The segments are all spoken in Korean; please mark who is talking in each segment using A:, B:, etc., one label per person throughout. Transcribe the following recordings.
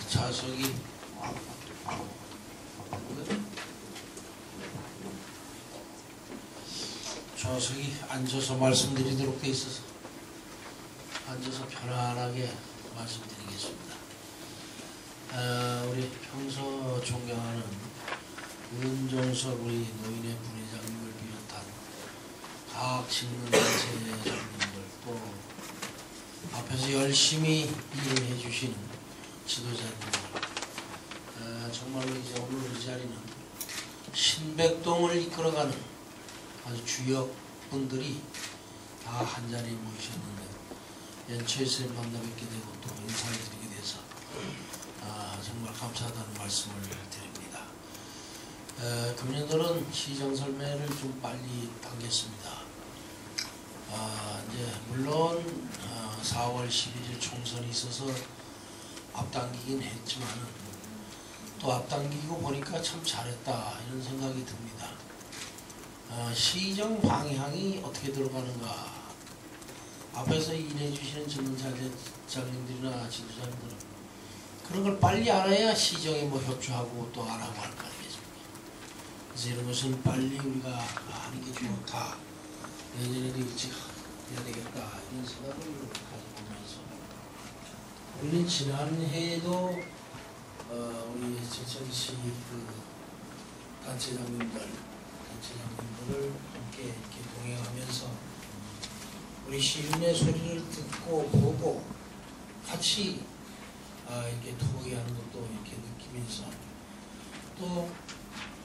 A: 좌석이 좌석이 앉아서 말씀드리도록 돼 있어서 앉아서 편안하게 말씀드리겠습니다. 우리 평소 존경하는 은종석 우리 노인회 부회장님을 비롯한 각 직능단체장님들 또 앞에서 열심히 일해 주신 지도자님들, 정말로 이제 오늘 이 자리는 신백동을 이끌어가는 아주 주역분들이 다 한자리에 모이셨는데 연초에서 만나 뵙게 되고 또 인사를 드리게 돼서 정말 감사하다는 말씀을 드립니다. 금년도는 시정설매를 좀 빨리 당겼습니다. 이제 물론 4월 11일 총선이 있어서 앞당기긴 했지만 또 앞당기고 보니까 참 잘했다 이런 생각이 듭니다. 시정 방향이 어떻게 들어가는가, 앞에서 일해 주시는 전문자장님들이나 지도자님들은 그런 걸 빨리 알아야 시정에 뭐 협조하고 또 안 하고 할 거 아니겠습니까? 그래서 이런 것은 빨리 우리가 하는 게 좋다, 내년에도 일찍 해야 되겠다 이런 생각을 가져보면서 우리는 지난해에도 우리 제천시 단체장님들을 함께 이렇게 동행하면서 우리 시민의 소리를 듣고 보고 같이 이렇게 토의하는 것도 이렇게 느끼면서 또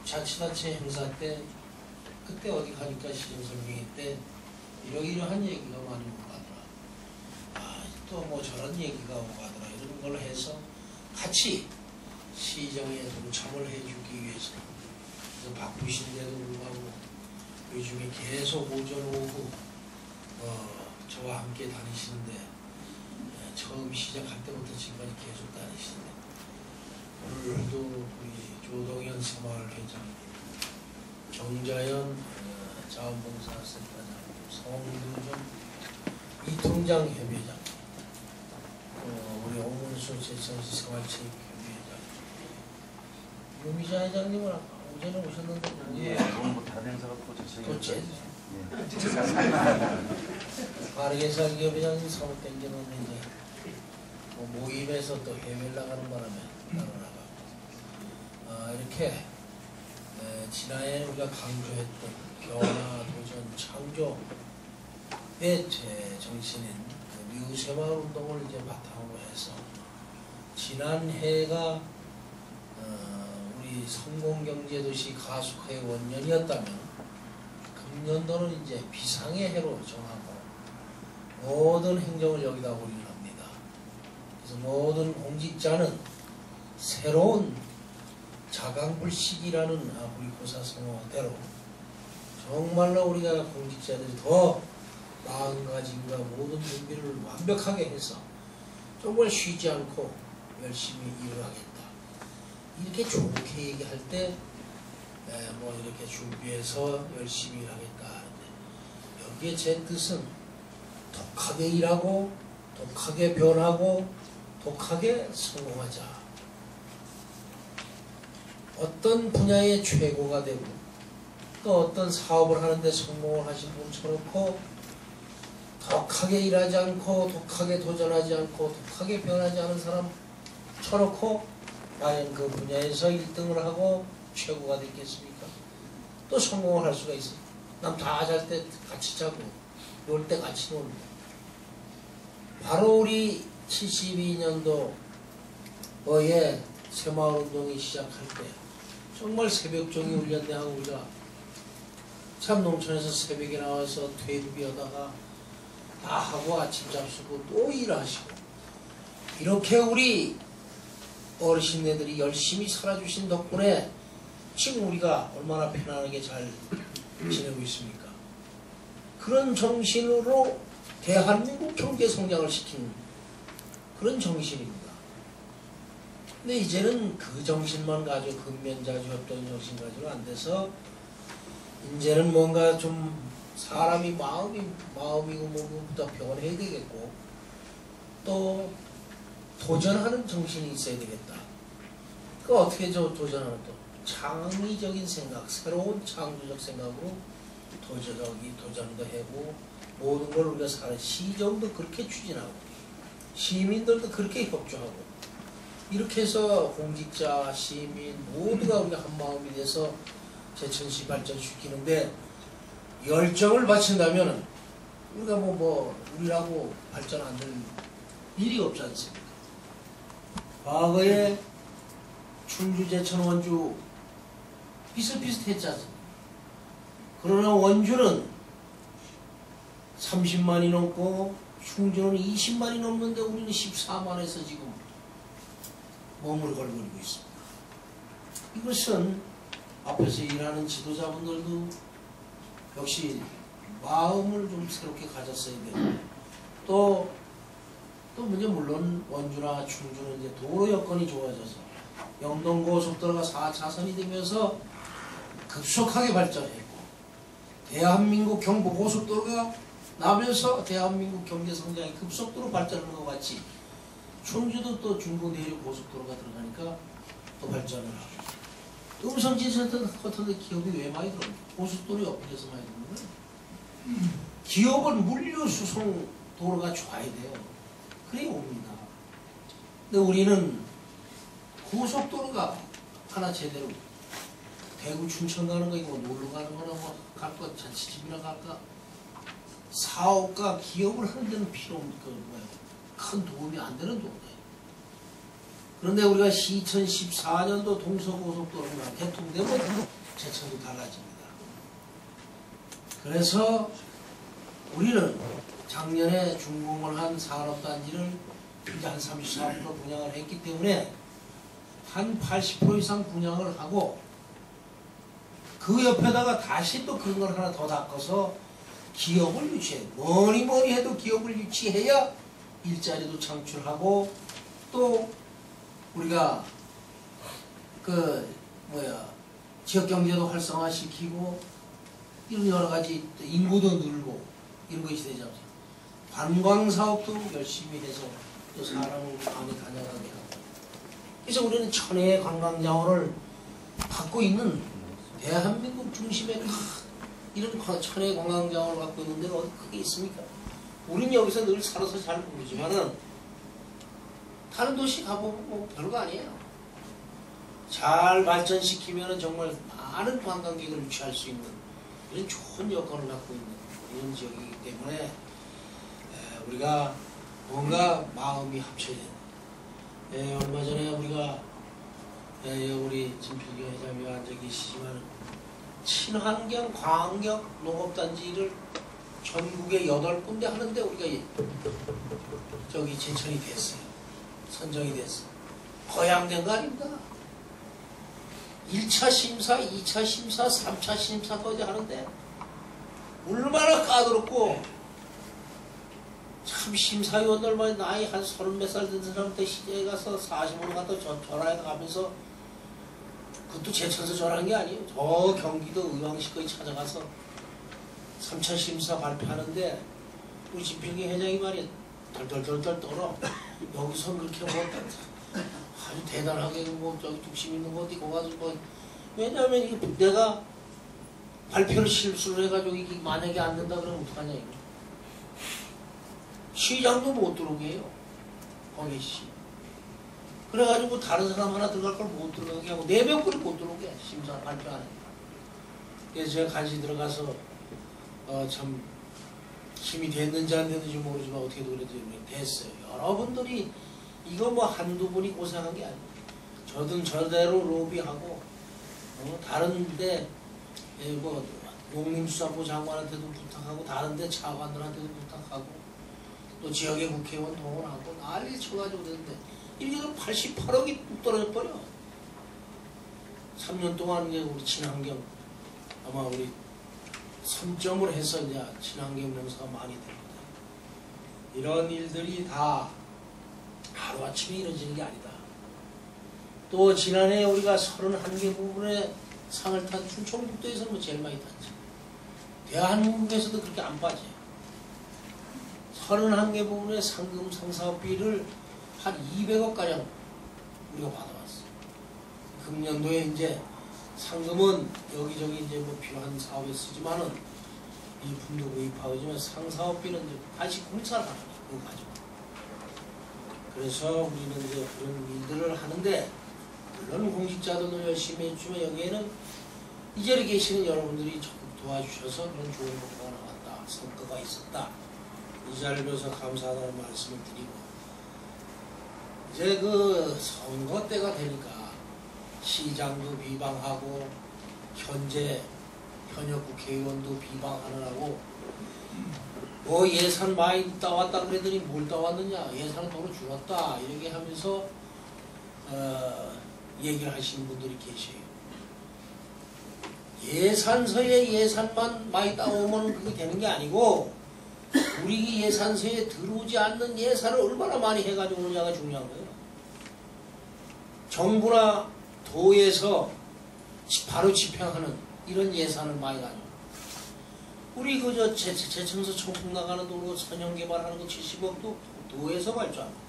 A: 자치단체 행사 때 그때 어디 가니까 시정설명회 때 이러이러한 얘기가 많이 오고 가더라, 또 뭐 저런 얘기가 오고 가더라 이런 걸 해서 같이 시정에 동참을 해주기 위해서 바쁘신데도 불구하고 요즘에 계속 오전 오후 저와 함께 다니시는데 처음 시작할 때부터 지금까지 계속 다니시는데 오늘도 우리 조동현 새마을회장님, 정자연 자원봉사센터장님, 성두정 이통장 협의회장, 우리 오문수 제천시 생활체육협의회장, 유미자 회장님은 어제는 오셨는데
B: 예, 오늘 뭐 다른 행사가 또
A: 또 빠르게 살기 협의장님 사업 땡겨놓는데 모임에서 또 해외를 나가는 바람에 따로 나가고 이렇게 지난해 우리가 강조했던 변화, 도전, 창조의 제 정신인 미우새마을 운동을 이제 바탕으로 해서 지난해가 우리 성공경제도시 가속화의 원년이었다면 금년도는 이제 비상의 해로 정하고 모든 행정을 여기다 올리려 합니다. 그래서 모든 공직자는 새로운 자강불식이라는 우리 고사성어대로 정말로 우리가 공직자들이 더 마음가짐과 모든 준비를 완벽하게 해서 정말 쉬지 않고 열심히 일을 하겠다, 이렇게 좋게 얘기할 때 뭐 이렇게 준비해서 열심히 일하겠다 하는데 여기에 제 뜻은 독하게 일하고 독하게 변하고 독하게 성공하자, 어떤 분야의 최고가 되고 또 어떤 사업을 하는데 성공을 하신 분 쳐놓고 독하게 일하지 않고 독하게 도전하지 않고 독하게 변하지 않은 사람 쳐놓고 과연 그 분야에서 1등을 하고 최고가 됐겠습니까? 또 성공을 할 수가 있어요. 남 다 잘 때 같이 자고 놀 때 같이 놀고. 바로 우리 72년도에 새마을운동이 시작할 때 정말 새벽종이 울렸네 하고 우리가 참 농촌에서 새벽에 나와서 퇴비하다가 다 하고 아침 잡수고 또 일하시고 이렇게 우리 어르신네들이 열심히 살아주신 덕분에 지금 우리가 얼마나 편안하게 잘 지내고 있습니까? 그런 정신으로 대한민국 경제 성장을 시킨 그런 정신입니다. 근데 이제는 그 정신만 가지고 근면자주 협동 정신 가지고 안 돼서 이제는 뭔가 좀 사람이 마음이고 뭐부터 변해야 되겠고 또 도전하는 정신이 있어야 되겠다. 그 어떻게 도전하는 또 창의적인 생각, 새로운 창조적 생각으로 도전도 하고 모든 걸 우리가 사는 시정도 그렇게 추진하고 시민들도 그렇게 협조하고 이렇게 해서 공직자, 시민 모두가 우리가 한 마음이 돼서 제천시 발전시키는데 열정을 바친다면 우리가 우리라고 발전 안 될 일이 없지 않습니까? 과거에 충주, 제천, 원주 비슷비슷했지 않습니까? 그러나 원주는 30만이 넘고 충주는 20만이 넘는데 우리는 14만에서 지금 몸을 걸고 있습니다. 이것은 앞에서 일하는 지도자분들도 역시 마음을 좀 새롭게 가졌어야 되고 또 물론 원주나 충주는 이제 도로 여건이 좋아져서 영동고속도로가 4차선이 되면서 급속하게 발전했고 대한민국 경부고속도로가 나면서 대한민국 경제성장이 급속도로 발전하는 것 같이 충주도 또 중부내륙고속도로가 들어가니까 또 발전을 하고 음성진센터 같은 데 기업이 왜 많이 들어옵니까? 고속도로 옆에서 많이 들어오는 거예요. 기업은 물류 수송 도로가 좋아야 돼요. 그래 옵니다. 근데 우리는 고속도로가 하나 제대로 대구 춘천 가는 거 이거 놀러 가는 거나 갈까 잔치집이나 갈까 사업가 기업을 하는 데는 필요 없는 큰 도움이 안 되는 도로예요. 그런데 우리가 2014년도 동서고속도로가 개통되면 제천도 달라집니다. 그래서 우리는 작년에 준공을 한 산업단지를 이제 한 34% 분양을 했기 때문에 한 80% 이상 분양을 하고 그 옆에다가 다시 또 그런 걸 하나 더 닦아서 기업을 유치해. 뭐니 해도 기업을 유치해야 일자리도 창출하고 또 우리가 지역경제도 활성화시키고 이런 여러가지 인구도 늘고 이런 것이 되지 않습니까? 관광사업도 열심히 해서 또 사람을 많이 다녀가게 하고 그래서 우리는 천혜의 관광자원을 갖고 있는 대한민국 중심의 이런 천혜의 관광자원을 갖고 있는 데는 어디 크게 있습니까? 우리는 여기서 늘 살아서 잘 모르지만은 다른 도시 가보면 뭐 별거 아니에요. 잘 발전시키면 정말 많은 관광객을 유치할 수 있는 이런 좋은 여건을 갖고 있는 이런 지역이기 때문에 우리가 뭔가 마음이 합쳐야 된다. 얼마 전에 우리가 우리 진필경 회장님이 앉아 계시지만 친환경 광역 농업단지를 전국에 8군데 하는데 우리가 저기 제천이 됐어요. 선정이 됐어. 허양된 거 아닙니다. 1차 심사, 2차 심사, 3차 심사까지 하는데 얼마나 까다롭고 참 심사위원들만 나이 한 30몇 살 된 사람한테 시장에 가서 40으로 갔다 전화해 가면서 그것도 제천에서 전화한 게 아니에요. 저 경기도 의왕시까지 찾아가서 3차 심사 발표하는데 우리 진필경 회장이 말이야 덜덜덜덜 떨어. 여기서 그렇게 아주 대단하게 저기 독심 있는 거 어디 가가지고 왜냐하면 이게 내가 발표를 실수를 해가지고 이게 만약에 안 된다 그러면 어떡하냐 이거. 시장도 못 들어오게 해요. 거기 씨. 그래가지고 다른 사람 하나 들어갈 걸 못 들어가게 하고 4명꼴을 못 들어오게 해. 심사 발표하는. 그래서 제가 간신히 들어가서 참 힘이 됐는지 안 됐는지 모르지만 어떻게 그래도 됐어요. 여러분들이 이거 뭐 한두 분이 고생한 게 아니에요. 저든 저대로 로비하고 다른데 뭐 농림수산부 장관한테도 부탁하고 다른데 차관들한테도 부탁하고 또 지역의 국회의원 동원하고 난리 쳐가지고 그랬는데 이게 88억이 뚝 떨어져 버려. 3년 동안 이제 우리 친환경 아마 우리 선점을 해서 이제 친환경 농사가 많이 됩니다. 이런 일들이 다 하루아침에 이루어지는 게 아니다. 또 지난해 우리가 31개 부분에 상을 탄 충청북도에서는 뭐 제일 많이 탔지. 대한민국에서도 그렇게 안 빠져요. 31개 부분의 상금 상사비를 한 200억 가량 우리가 받아왔어. 금년도에 이제 상금은 여기저기 이제 뭐 필요한 사업에 쓰지만은 일품도 구입하고 지만 상사업비는 이제 다시 공사를 하는 거야. 그거 가지고. 그래서 우리는 이제 그런 일들을 하는데 물론 공직자들도 열심히 해주면 여기에는 이 자리에 계시는 여러분들이 적극 도와주셔서 그런 좋은 결과가 나왔다. 성과가 있었다. 이 자리를 빌어서 감사하다는 말씀을 드리고 이제 그 선거 때가 되니까 시장도 비방하고 현역 국회의원도 비방하느라고 뭐 예산 많이 따왔다 그랬더니 뭘 따왔느냐 예산은 도로 줄었다 이렇게 하면서 얘기를 하시는 분들이 계세요. 예산서에 예산만 많이 따오면 그게 되는 게 아니고 우리 예산서에 들어오지 않는 예산을 얼마나 많이 해가지고 오느냐가 중요한 거예요. 정부나 도에서 바로 집행하는 이런 예산을 많이 가지고 우리 그저 재청소 청풍 나가는 돈 선형 개발하는 거 70억도 도에서 발주합니다.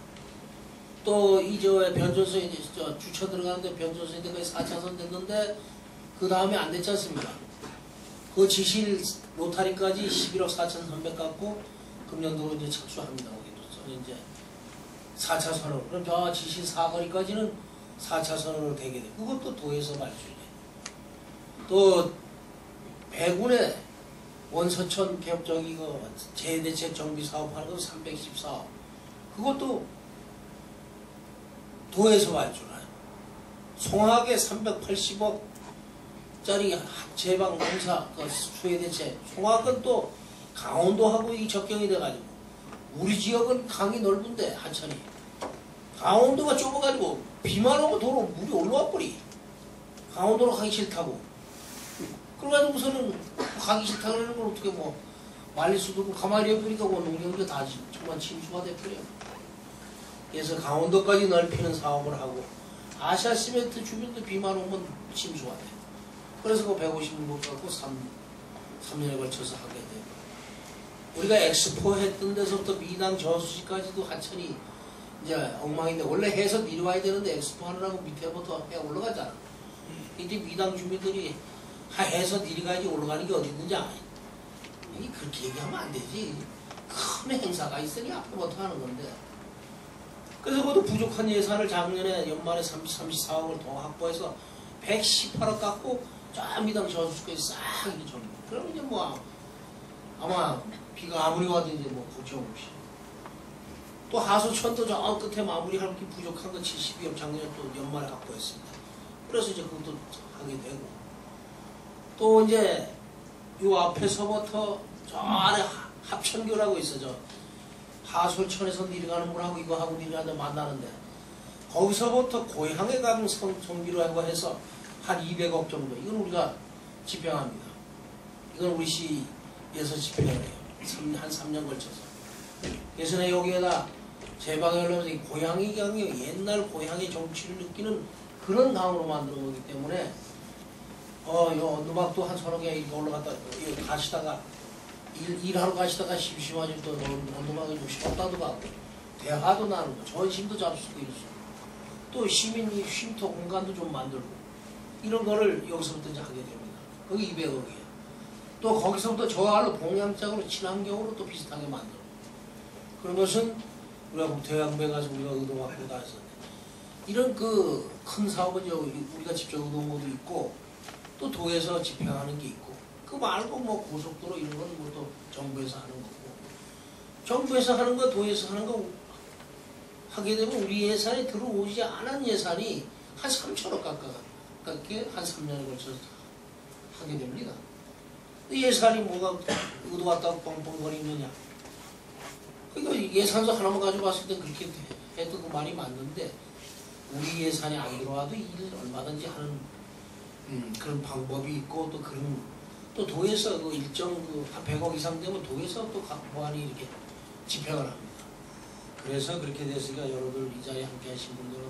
A: 또 이 저 변전소 이제 주차 들어가는데 변전소인데 거의 4차선 됐는데 그 다음에 안 됐지 않습니까? 그 지실 로타리까지 11억 4,300 갖고 금년도로 이제 착수합니다. 거기도 이제 4차선으로 그럼 저 지실 사거리까지는 4차선으로 되게 돼. 그것도 도에서 발주해. 또 배군의 원서천 개업적이 그 재대책 정비 사업하는 거 314억 그것도 도에서 발주를 해요. 송악에 380억 짜리 제방 공사 그 수해대책 송악은 또 강원도하고 이 접경이 돼가지고 우리 지역은 강이 넓은데 하천이 강원도가 좁아가지고 비만 오면 도로 물이 올라와 버리. 강원도로 가기 싫다고. 그래가지고서는 가기 싫다 그러는 걸 어떻게 뭐 말릴 수도 없고 가만히 해버리니까 뭐 농경도 다 정말 침수가 돼버려요. 그래서 강원도까지 넓히는 사업을 하고 아시아시멘트 주변도 비만 오면 침수가 돼. 그래서 그 150억 갖고 3년에 걸쳐서 하게 되고 우리가 엑스포 했던 데서부터 미당 저수지까지도 하천이 이제 엉망인데 원래 해서 내려와야 되는데 엑스포 하느라고 밑에부터 해 올라가잖아. 이제 미당 주민들이 해서 내려가야지 올라가는 게 어디 있는지 알아. 그렇게 얘기하면 안 되지. 큰 행사가 있으니 앞에부터 하는 건데. 그래서 그것도 부족한 예산을 작년에 연말에 34억을 더 확보해서 118억 갖고 저 미당 저수지까지 싹 이렇게 좀. 그럼 이제 뭐 아마 비가 아무리 와도 이제 뭐 걱정 없이. 또 하수천도 저 끝에 마무리할 게 부족한 거 72억 작년에 또 연말에 확보했습니다. 그래서 이제 그것도 하게 되고. 또 이제 요 앞에서부터 저 안에 합천교라고 있어. 저 하솔천에서 내려가는 분하고 이거 하고 내려가는 만나는데 거기서부터 고향에 가는 성비로 하고 해서 한 200억 정도. 이건 우리가 집행합니다. 이건 우리 시에서 집행을 해요. 한 3년 걸쳐서. 예전에 여기에다 제방에 올라오면서 고향이 옛날 고향의 정치를 느끼는 그런 강으로 만든 거기 때문에 요 누박도 한 서너 개 이렇게 올라갔다 가시다가 일하러 가시다가 심심하지 또 누박이 좀 쉬었다도 가고 대화도 나누고 전심도 잡수고 이랬어. 또 시민이 쉼터 공간도 좀 만들고 이런 거를 여기서부터 이제 하게 됩니다. 거기 200억이에요. 또 거기서부터 저 알로 봉양짝으로 친환경으로 또 비슷하게 만들고 그런 것은 우리가 국토해양부에 가서 우리가 의동하고 다 했었는데 이런 그 큰 사업은 우리가 직접 의동모도 있고 또 도에서 집행하는 게 있고 그 말고 뭐 고속도로 이런 건 뭐 또 정부에서 하는 거고 정부에서 하는 거 도에서 하는 거 하게 되면 우리 예산에 들어오지 않은 예산이 한 3천억 가깝게 한 3년에 걸쳐서 하게 됩니다. 예산이 뭐가 의도 왔다고 뻥뻥거리느냐. 그러니까 예산서 하나만 가지고 왔을 때 그렇게 해도 그 말이 맞는데 우리 예산이 안 들어와도 일을 얼마든지 하는 그런 방법이 있고 또 그런 또 도에서 그 일정 한 100억 이상 되면 도에서 또 각 보안이 이렇게 집행을 합니다. 그래서 그렇게 됐으니까 여러분들 이 자리에 함께 하신 분들은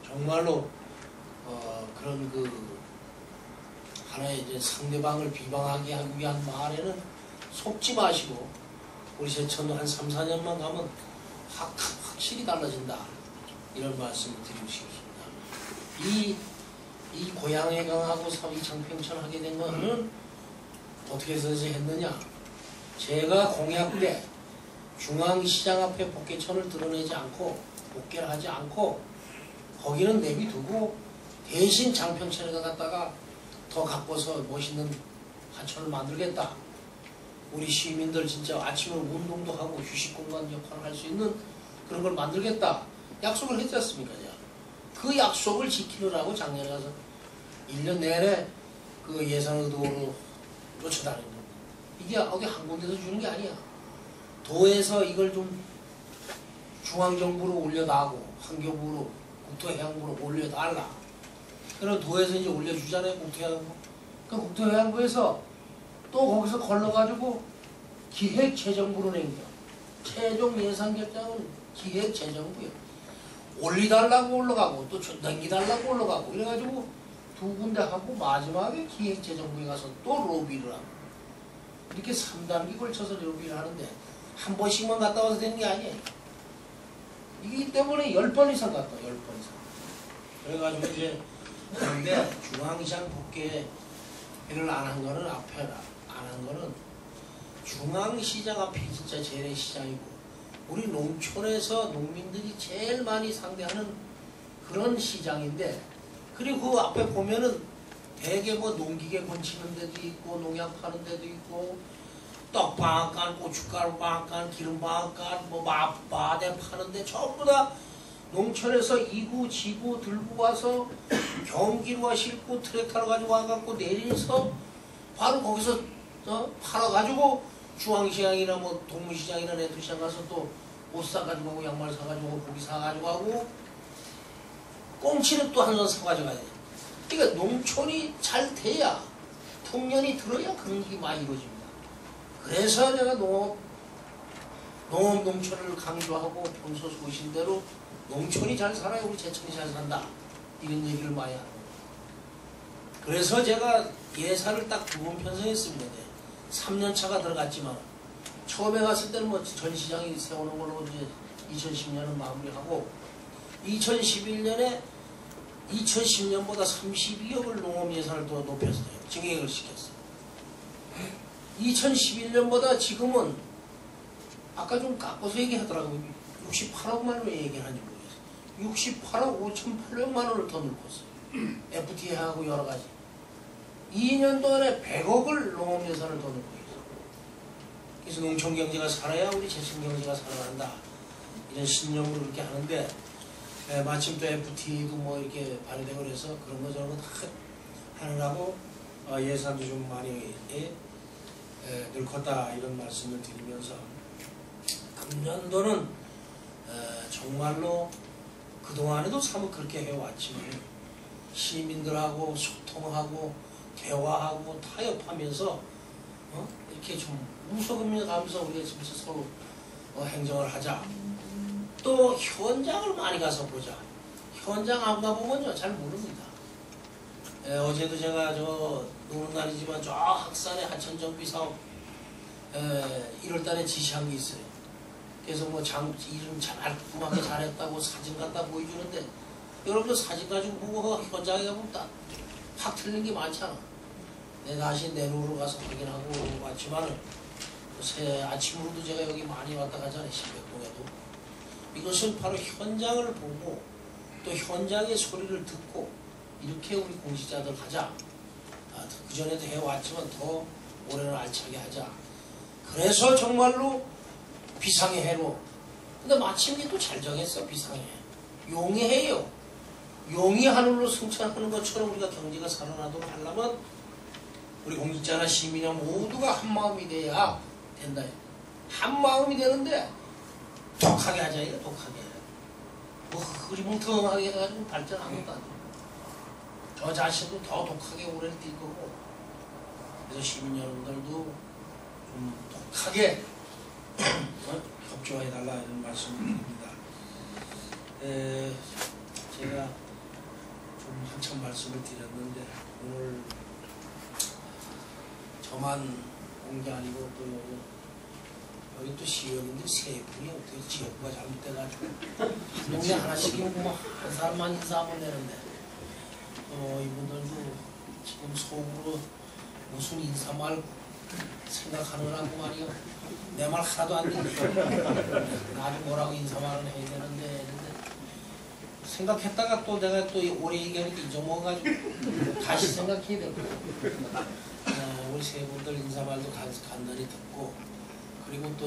A: 정말로 그런 그 하나의 이제 상대방을 비방하게 하기 위한 말에는 속지 마시고 우리 제천도 한 3, 4년만 가면 확실히 달라진다. 이런 말씀을 드리고 싶습니다. 이 고양해강하고 이 장평천 하게 된 거는 어떻게 해서 했느냐. 제가 공약 때 중앙시장 앞에 복개천을 드러내지 않고 복개를 하지 않고 거기는 내비두고 대신 장평천에다 갖다가 더 가꿔서 멋있는 하천을 만들겠다. 우리 시민들 진짜 아침에 운동도 하고 휴식 공간 역할을 할 수 있는 그런 걸 만들겠다. 약속을 했지 않습니까? 그 약속을 지키느라고 작년에 가서 1년 내내 그 예산 의도로 쫓아다니는 겁니다. 이게 어디 한 군데서 주는 게 아니야. 도에서 이걸 좀 중앙정부로 올려다고 환경부로 국토해양부로 올려달라. 그럼 도에서 이제 올려주잖아요. 국토해양부. 그 국토해양부에서 또 거기서 걸러가지고 기획재정부로 낸겨. 최종 예산 결정은 기획재정부예요. 올리달라고 올라가고 또 넘기달라고 올라가고 이래가지고 두 군데 하고 마지막에 기획재정부에 가서 또 로비를 하고 이렇게 3단계 걸쳐서 로비를 하는데 한 번씩만 갔다 와서 되는 게 아니에요. 이기 때문에 10번 이상 갔다 와. 10번 이상. 그래가지고 이제 그런데 중앙시장 복개를 안 한 거는 앞에 안 한 거는 중앙시장 앞이 진짜 재래시장이고 우리 농촌에서 농민들이 제일 많이 상대하는 그런 시장인데 그리고 그 앞에 보면은 대개 뭐 농기계 건치는 데도 있고 농약 파는 데도 있고 떡방앗간, 고춧가루 방앗간, 기름 방앗간, 뭐 마대 파는데 전부 다 농촌에서 이구 지구 들고 와서 경기로 싣고 트랙터로 가지고 와갖고 내려서 바로 거기서 팔아가지고 중앙시장이나 뭐 동문시장이나 내두시장 가서 또 옷 사가지고 하고 양말 사가지고 하고 고기 사가지고 하고 꽁치는 또 한 번 사가지고 가야 돼. 그러니까 농촌이 잘 돼야 풍년이 들어야 그런 게 많이 이루어집니다. 그래서 내가 농촌을 강조하고 평소 보신 대로 농촌이 잘 살아야 우리 제천이 잘 산다. 이런 얘기를 많이 하는 거예요. 그래서 제가 예산을 딱 두 번 편성했습니다. 3년차가 들어갔지만 처음에 갔을 때는 뭐 전시장이 세우는 걸로 이제 2010년은 마무리하고 2011년에 2010년보다 32억을 농업 예산을 더 높였어요. 증액을 시켰어요. 2011년보다 지금은 아까 좀 깎아서 얘기하더라고요. 68억만 원을 얘기하는지 모르겠어요. 68억 5,800만 원을 더 넣었어요. FTA하고 여러 가지. 2년 동안에 100억을 농업 예산을 더 넣고 있어요. 그래서 농촌 경제가 살아야 우리 제천 경제가 살아난다. 이런 신념으로 이렇게 하는데 마침 또 FTA도 뭐 이렇게 발효되고 그래서 그런 거 저런 거 다 하느라고 예산도 좀 많이 늙었다 이런 말씀을 드리면서 금년도는 정말로 그동안에도 사뭇 그렇게 해왔지만 시민들하고 소통하고 대화하고 타협하면서 이렇게 좀 무소금을 가면서 우리가 집에서 서로 행정을 하자. 또 현장을 많이 가서 보자. 현장 안 가보면요 잘 모릅니다. 어제도 제가 저 노는 날이지만 저 학산의 하천정비 사업 1월달에 지시한 게 있어요. 그래서 뭐 이름 잘 깔끔하게 잘했다고 사진 갖다 보여주는데 여러분들 사진 가지고 보고 현장에 가보면 확 틀린 게 많잖아. 내가 다시 내 눈으로 가서 확인하고 왔지만은 새 아침으로도 제가 여기 많이 왔다 가잖아요. 신백동에도. 이것은 바로 현장을 보고 또 현장의 소리를 듣고 이렇게 우리 공시자들 하자. 그전에도 해왔지만 더 올해는 알차게 하자. 그래서 정말로 비상의 해로. 근데 마침 이게 또 잘 정했어. 비상의 해. 용의 해요. 용이 하늘로 승천하는 것처럼 우리가 경제가 살아나도록 하려면 우리 공직자나 시민이나 모두가 한마음이 돼야 된다. 한마음이 되는데 독하게 하자. 이거 독하게. 뭐 흐리멍텅하게 해가지고 발전 아무것도 안 돼. 저 자신도 더 독하게 오래를 뛸 거고 그래서 시민 여러분들도 좀 독하게 협조해달라 이런 말씀을 드립니다. 제가 좀 한참 말씀을 드렸는데 오늘 저만 온 게 아니고 또 거기 또 시의원인데 세 분이 어떻게 지역구가 잘못돼가지고 한 동네 하나씩이면 뭐한 사람만 인사하면 되는데 이분들도 지금 속으로 무슨 인사말 생각하느라고 말이요. 내 말 하나도 안 듣네. 나도 뭐라고 인사말은 해야 되는데 생각했다가 또 내가 또 오래 얘기하니까 잊어먹어가지고 다시 생각해야 되고 우리 세 분들 인사말도 간단히 듣고 그리고 또